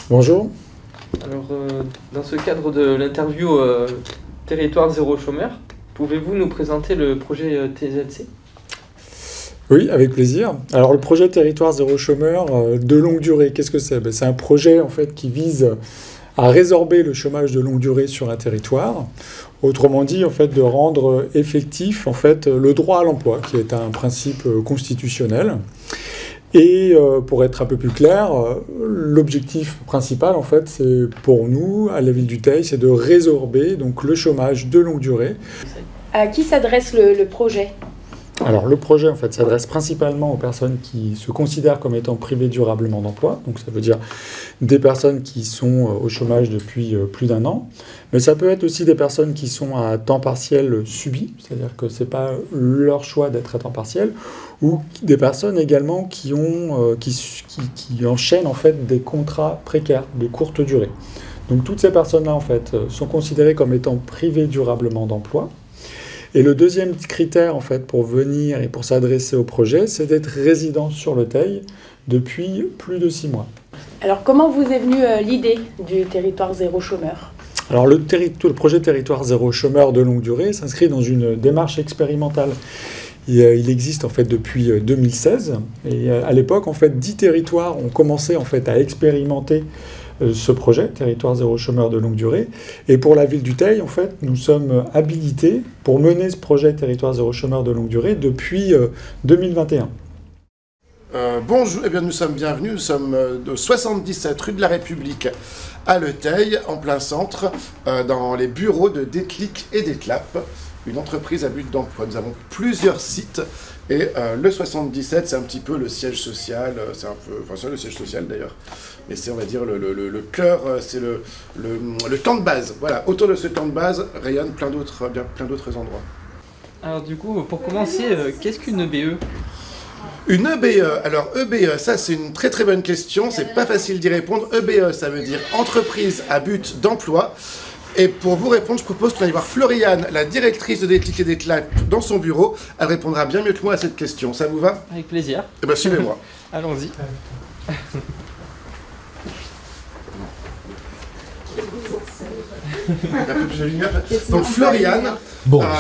Bonjour. Alors, dans ce cadre de l'interview Territoire zéro chômeur, pouvez-vous nous présenter le projet TZC? Oui, avec plaisir. Alors le projet Territoire zéro chômeur de longue durée, qu'est-ce que c'est? C'est un projet en fait qui vise à résorber le chômage de longue durée sur un territoire. Autrement dit, en fait, de rendre effectif en fait le droit à l'emploi, qui est un principe constitutionnel. Et pour être un peu plus clair, l'objectif principal, en fait, c'est pour nous, à la ville du Teil, c'est de résorber donc, le chômage de longue durée. À qui s'adresse le projet ? Alors le projet, en fait, s'adresse principalement aux personnes qui se considèrent comme étant privées durablement d'emploi. Donc ça veut dire des personnes qui sont au chômage depuis plus d'1 an. Mais ça peut être aussi des personnes qui sont à temps partiel subi, c'est-à-dire que ce n'est pas leur choix d'être à temps partiel, ou des personnes également qui enchaînent en fait des contrats précaires de courte durée. Donc toutes ces personnes-là en fait sont considérées comme étant privées durablement d'emploi. Et le deuxième critère en fait pour venir et pour s'adresser au projet, c'est d'être résident sur le Teil depuis plus de 6 mois. Alors comment vous est venue l'idée du territoire zéro chômeur ? Alors le projet Territoire zéro chômeur de longue durée s'inscrit dans une démarche expérimentale. Il existe en fait depuis 2016 et à l'époque en fait 10 territoires ont commencé en fait à expérimenter ce projet Territoire zéro chômeur de longue durée. Et pour la ville du Teil, en fait, nous sommes habilités pour mener ce projet Territoire zéro chômeur de longue durée depuis 2021. Bonjour, eh bien nous sommes bienvenus, nous sommes de 77 rue de la République à Le Teil, en plein centre, dans les bureaux de Déclic et d'Éclap, une entreprise à but d'emploi. Nous avons plusieurs sites et le 77 c'est un petit peu le siège social, c'est un peu, enfin c'est le siège social d'ailleurs, mais c'est on va dire le cœur, c'est le temps de base. Voilà, autour de ce temps de base rayonnent plein d'autres endroits. Alors du coup, pour commencer, qu'est-ce qu'une EBE? Une EBE, alors EBE, ça c'est une très très bonne question, c'est pas facile d'y répondre. EBE, ça veut dire entreprise à but d'emploi. Et pour vous répondre, je propose qu'on aille voir Floriane, la directrice de Déclic et d'Éclap, dans son bureau. Elle répondra bien mieux que moi à cette question. Ça vous va? Avec plaisir. Eh bien, suivez-moi. Allons-y. Un peu plus de lumière. Donc Floriane,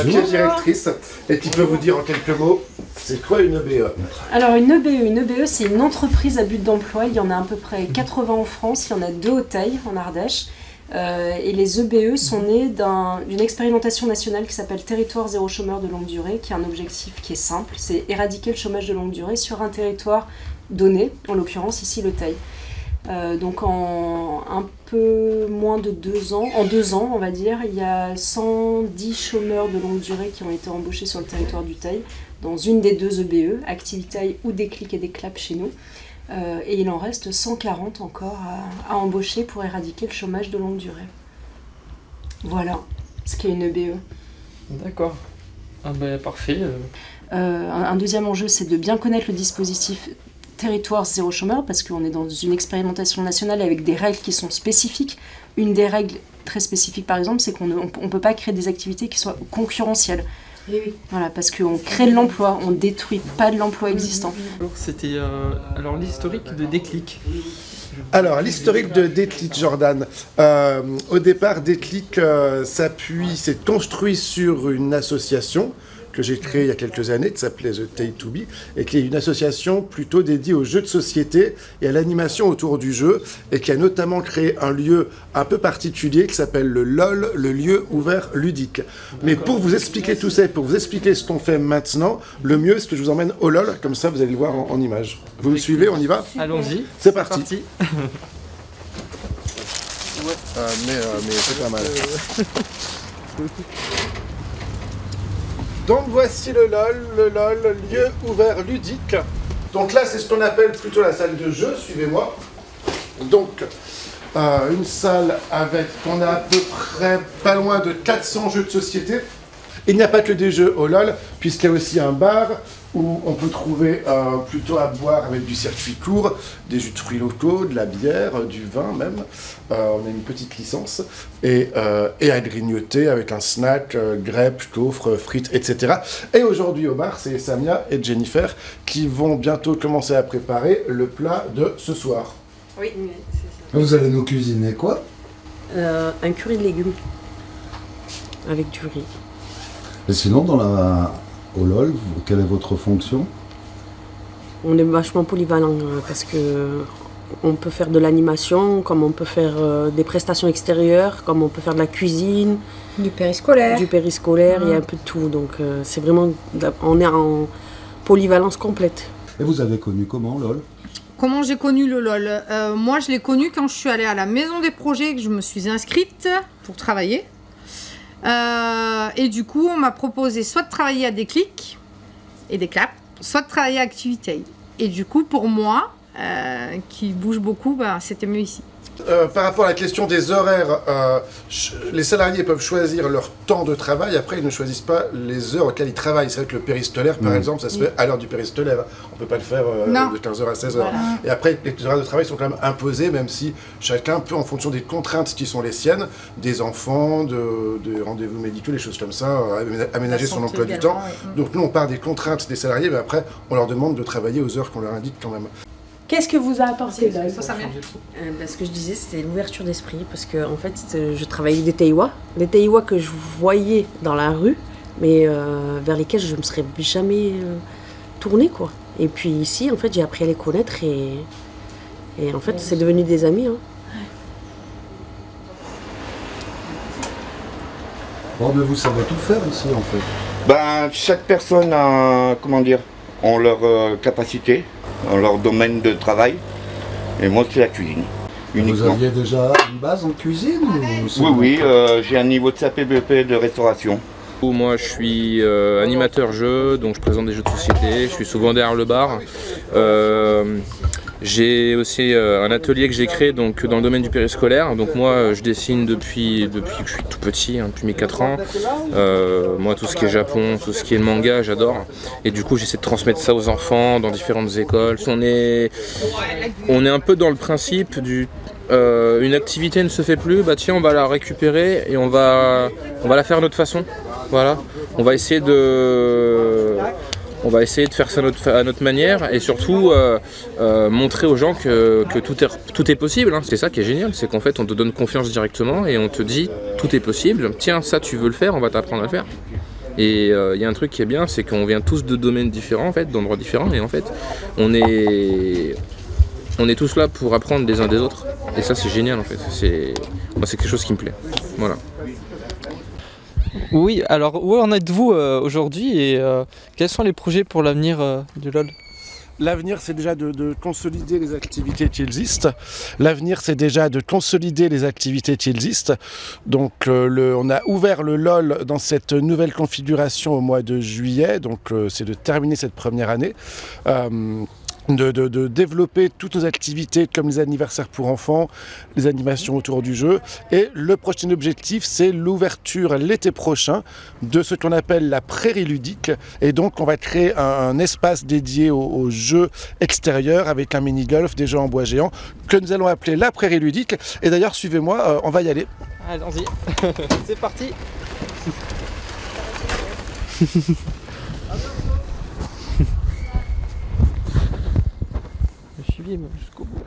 qui est directrice, et qui peut vous dire en quelques mots, c'est quoi une EBE? Alors une EBE c'est une entreprise à but d'emploi. Il y en a à peu près 80 en France, il y en a 2 au Teil, en Ardèche. Et les EBE sont nés d'une expérimentation nationale qui s'appelle Territoire zéro chômeur de longue durée, qui a un objectif qui est simple, c'est éradiquer le chômage de longue durée sur un territoire donné, en l'occurrence ici le Teil. Donc en un peu moins de 2 ans, en 2 ans on va dire, il y a 110 chômeurs de longue durée qui ont été embauchés sur le territoire du Teil, dans une des 2 EBE, Activitail ou Déclic et d'Éclap chez nous. Et il en reste 140 encore à embaucher pour éradiquer le chômage de longue durée. Voilà ce qu'est une EBE. D'accord. Ah ben parfait. Un deuxième enjeu, c'est de bien connaître le dispositif Territoire zéro chômeur, parce qu'on est dans une expérimentation nationale avec des règles qui sont spécifiques. Une des règles très spécifiques, par exemple, c'est qu'on ne peut pas créer des activités qui soient concurrentielles. Oui. Voilà, parce qu'on crée de l'emploi, on ne détruit pas de l'emploi existant. C'était alors l'historique de Déclic. Alors, l'historique de Déclic, Jordan. Au départ, Déclic s'est construit sur une association que j'ai créée il y a quelques années, qui s'appelait The Teil to Be, et qui est une association plutôt dédiée aux jeux de société et à l'animation autour du jeu, et qui a notamment créé un lieu un peu particulier qui s'appelle le LOL, le lieu ouvert ludique. Mais pour vous expliquer tout ça, pour vous expliquer ce qu'on fait maintenant, le mieux c'est que je vous emmène au LOL, comme ça vous allez le voir en image. Vous me suivez, on y va? Allons-y. C'est parti. Mais c'est pas mal. Donc voici le LOL, lieu ouvert ludique. Donc là, c'est ce qu'on appelle plutôt la salle de jeu, suivez-moi. Donc, une salle avec, on a à peu près pas loin de 400 jeux de société. Il n'y a pas que des jeux au LOL, puisqu'il y a aussi un bar où on peut trouver plutôt à boire avec du circuit court, des jus de fruits locaux, de la bière, du vin même. On a une petite licence. Et à grignoter avec un snack, grapes, gaufres, frites, etc. Et aujourd'hui au bar, c'est Samia et Jennifer qui vont bientôt commencer à préparer le plat de ce soir. Oui, c'est ça. Vous allez nous cuisiner quoi? Un curry de légumes avec du riz. Et sinon, au LOL, quelle est votre fonction? On est vachement polyvalent parce que on peut faire de l'animation, comme on peut faire des prestations extérieures, comme on peut faire de la cuisine, du périscolaire. Il y a un peu de tout. Donc c'est vraiment, on est en polyvalence complète. Et vous avez connu comment LOL? Comment j'ai connu le LOL? Moi, je l'ai connu quand je suis allée à la maison des projets, que je me suis inscrite pour travailler. Et du coup, on m'a proposé soit de travailler à Déclic et des claps, soit de travailler à Activité. Et du coup, pour moi, qui bouge beaucoup, c'était mieux ici. Par rapport à la question des horaires, les salariés peuvent choisir leur temps de travail, après ils ne choisissent pas les heures auxquelles ils travaillent. C'est vrai que le périscolaire, par exemple, ça se fait à l'heure du périscolaire. On ne peut pas le faire de 15h à 16h. Voilà. Et après, les horaires de travail sont quand même imposés, même si chacun peut, en fonction des contraintes qui sont les siennes, des enfants, de rendez-vous médicaux, des choses comme ça, aménager son emploi du temps. Oui. Donc nous, on part des contraintes des salariés, mais après, on leur demande de travailler aux heures qu'on leur indique quand même. Qu'est-ce que vous a apporté LOL? Ce que je disais, c'était l'ouverture d'esprit, parce que en fait, je travaillais des taïwas que je voyais dans la rue, mais vers lesquels je ne me serais jamais tournée, quoi. Et puis ici, en fait, j'ai appris à les connaître et en fait, c'est devenu des amis. Hein. Bon, mais vous savez tout faire ici, en fait. Ben, chaque personne a, comment dire, ont leur capacité, dans leur domaine de travail, et moi c'est la cuisine. Uniquement. Vous aviez déjà une base en cuisine ou... Oui, j'ai un niveau de CAPBP de restauration. Moi je suis animateur jeu, donc je présente des jeux de société, je suis souvent derrière le bar. J'ai aussi un atelier que j'ai créé donc, dans le domaine du périscolaire. Donc moi je dessine depuis que je suis tout petit, hein, depuis mes 4 ans. Moi tout ce qui est Japon, tout ce qui est le manga, j'adore. Et du coup j'essaie de transmettre ça aux enfants dans différentes écoles. On est un peu dans le principe du... une activité ne se fait plus, bah tiens on va la récupérer et on va la faire de notre façon. Voilà. On va essayer de faire ça à notre manière et surtout montrer aux gens que tout est possible. Hein. C'est ça qui est génial, c'est qu'en fait on te donne confiance directement et on te dit tout est possible, tiens ça tu veux le faire, on va t'apprendre à le faire. Et il y a un truc qui est bien, c'est qu'on vient tous de domaines différents, en fait, d'endroits différents et en fait on est tous là pour apprendre des uns des autres et ça c'est génial en fait, c'est quelque chose qui me plaît. Voilà. Oui, alors où en êtes-vous aujourd'hui et quels sont les projets pour l'avenir du LOL? L'avenir, c'est déjà de consolider les activités qui existent. Donc, on a ouvert le LOL dans cette nouvelle configuration au mois de juillet. Donc, c'est de terminer cette première année. De développer toutes nos activités comme les anniversaires pour enfants, les animations autour du jeu. Et le prochain objectif, c'est l'ouverture l'été prochain de ce qu'on appelle la prairie ludique. Et donc, on va créer un espace dédié aux jeux extérieurs avec un mini-golf, des jeux en bois géant, que nous allons appeler la prairie ludique. Et d'ailleurs, suivez-moi, on va y aller. Allons-y, c'est parti. Suivi jusqu'au bout.